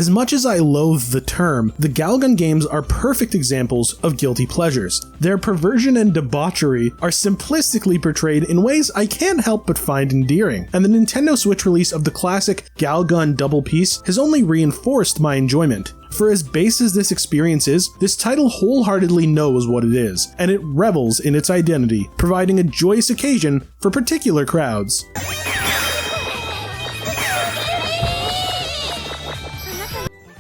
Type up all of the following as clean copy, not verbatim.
As much as I loathe the term, the Galgun games are perfect examples of guilty pleasures. Their perversion and debauchery are simplistically portrayed in ways I can't help but find endearing, and the Nintendo Switch release of the classic Galgun Double Peace has only reinforced my enjoyment. For as base as this experience is, this title wholeheartedly knows what it is, and it revels in its identity, providing a joyous occasion for particular crowds.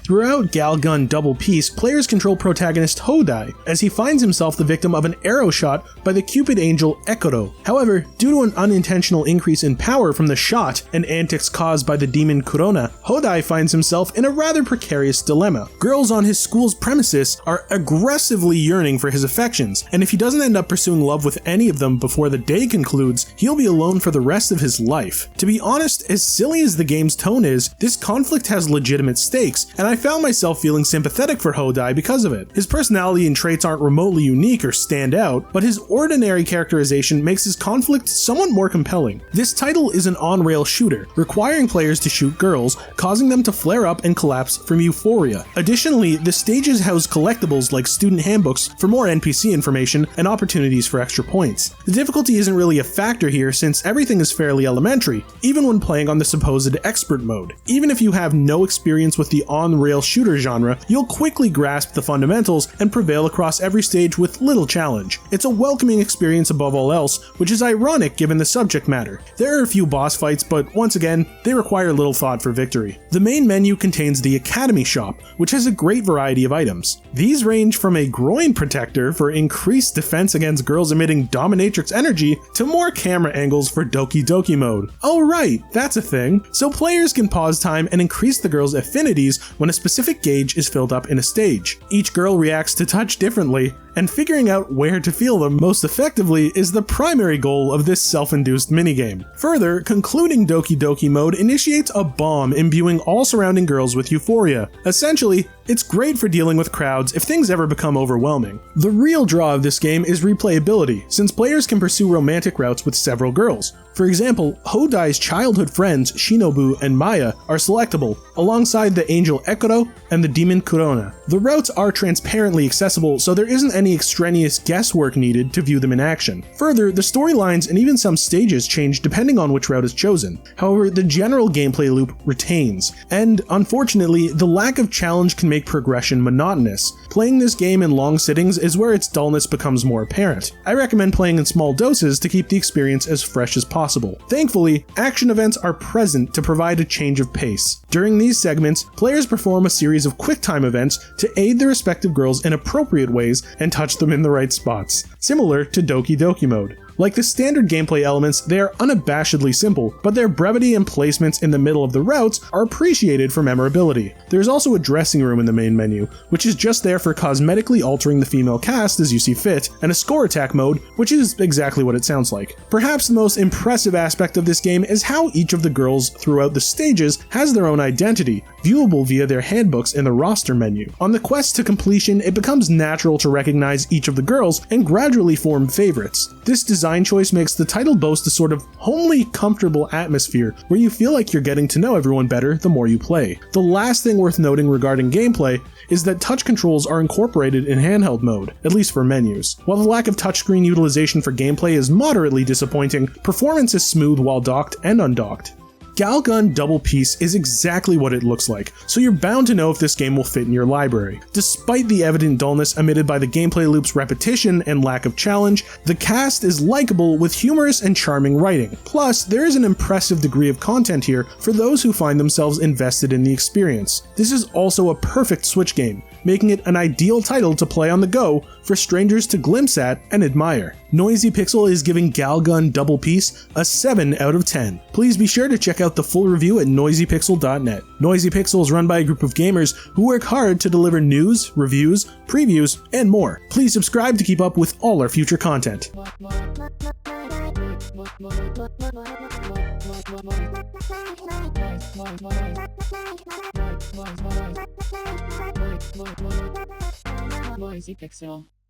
Throughout Galgun Double Peace, players control protagonist Hodai, as he finds himself the victim of an arrow shot by the Cupid angel Ekoro. However, due to an unintentional increase in power from the shot and antics caused by the demon Kurona, Hodai finds himself in a rather precarious dilemma. Girls on his school's premises are aggressively yearning for his affections, and if he doesn't end up pursuing love with any of them before the day concludes, he'll be alone for the rest of his life. To be honest, as silly as the game's tone is, this conflict has legitimate stakes, and I found myself feeling sympathetic for Hodai because of it. His personality and traits aren't remotely unique or stand out, but his ordinary characterization makes his conflict somewhat more compelling. This title is an on-rail shooter, requiring players to shoot girls, causing them to flare up and collapse from euphoria. Additionally, the stages house collectibles like student handbooks for more NPC information and opportunities for extra points. The difficulty isn't really a factor here since everything is fairly elementary, even when playing on the supposed expert mode. Even if you have no experience with the on-rail shooter genre, you'll quickly grasp the fundamentals and prevail across every stage with little challenge. It's a welcoming experience above all else, which is ironic given the subject matter. There are a few boss fights, but once again, they require little thought for victory. The main menu contains the Academy Shop, which has a great variety of items. These range from a groin protector for increased defense against girls emitting dominatrix energy to more camera angles for Doki Doki mode. Oh right, that's a thing. So players can pause time and increase the girls' affinities when a specific gauge is filled up in a stage. Each girl reacts to touch differently, and figuring out where to feel them most effectively is the primary goal of this self-induced minigame. Further, concluding Doki Doki mode initiates a bomb imbuing all surrounding girls with euphoria. Essentially, it's great for dealing with crowds if things ever become overwhelming. The real draw of this game is replayability, since players can pursue romantic routes with several girls. For example, Hodai's childhood friends Shinobu and Maya are selectable, alongside the angel Ekoro and the demon Kurona. The routes are transparently accessible, so there isn't any extraneous guesswork needed to view them in action. Further, the storylines and even some stages change depending on which route is chosen. However, the general gameplay loop retains, and unfortunately, the lack of challenge can make progression monotonous. Playing this game in long sittings is where its dullness becomes more apparent. I recommend playing in small doses to keep the experience as fresh as possible. Thankfully, action events are present to provide a change of pace. During these segments, players perform a series of quick-time events to aid their respective girls in appropriate ways and touch them in the right spots, similar to Doki Doki mode. Like the standard gameplay elements, they are unabashedly simple, but their brevity and placements in the middle of the routes are appreciated for memorability. There's also a dressing room in the main menu, which is just there for cosmetically altering the female cast as you see fit, and a score attack mode, which is exactly what it sounds like. Perhaps the most impressive aspect of this game is how each of the girls throughout the stages has their own identity, viewable via their handbooks in the roster menu. On the quest to completion, it becomes natural to recognize each of the girls and gradually form favorites. This design choice makes the title boast a sort of homely, comfortable atmosphere where you feel like you're getting to know everyone better the more you play. The last thing worth noting regarding gameplay is that touch controls are incorporated in handheld mode, at least for menus. While the lack of touchscreen utilization for gameplay is moderately disappointing, performance is smooth while docked and undocked. Galgun Double Peace is exactly what it looks like, so you're bound to know if this game will fit in your library. Despite the evident dullness emitted by the gameplay loop's repetition and lack of challenge, the cast is likable with humorous and charming writing. Plus, there is an impressive degree of content here for those who find themselves invested in the experience. This is also a perfect Switch game, making it an ideal title to play on the go for strangers to glimpse at and admire. Noisy Pixel is giving Galgun Double Peace a 7 out of 10. Please be sure to check out the full review at noisypixel.net. Noisy Pixel is run by a group of gamers who work hard to deliver news, reviews, previews, and more. Please subscribe to keep up with all our future content. Noisy Pixel.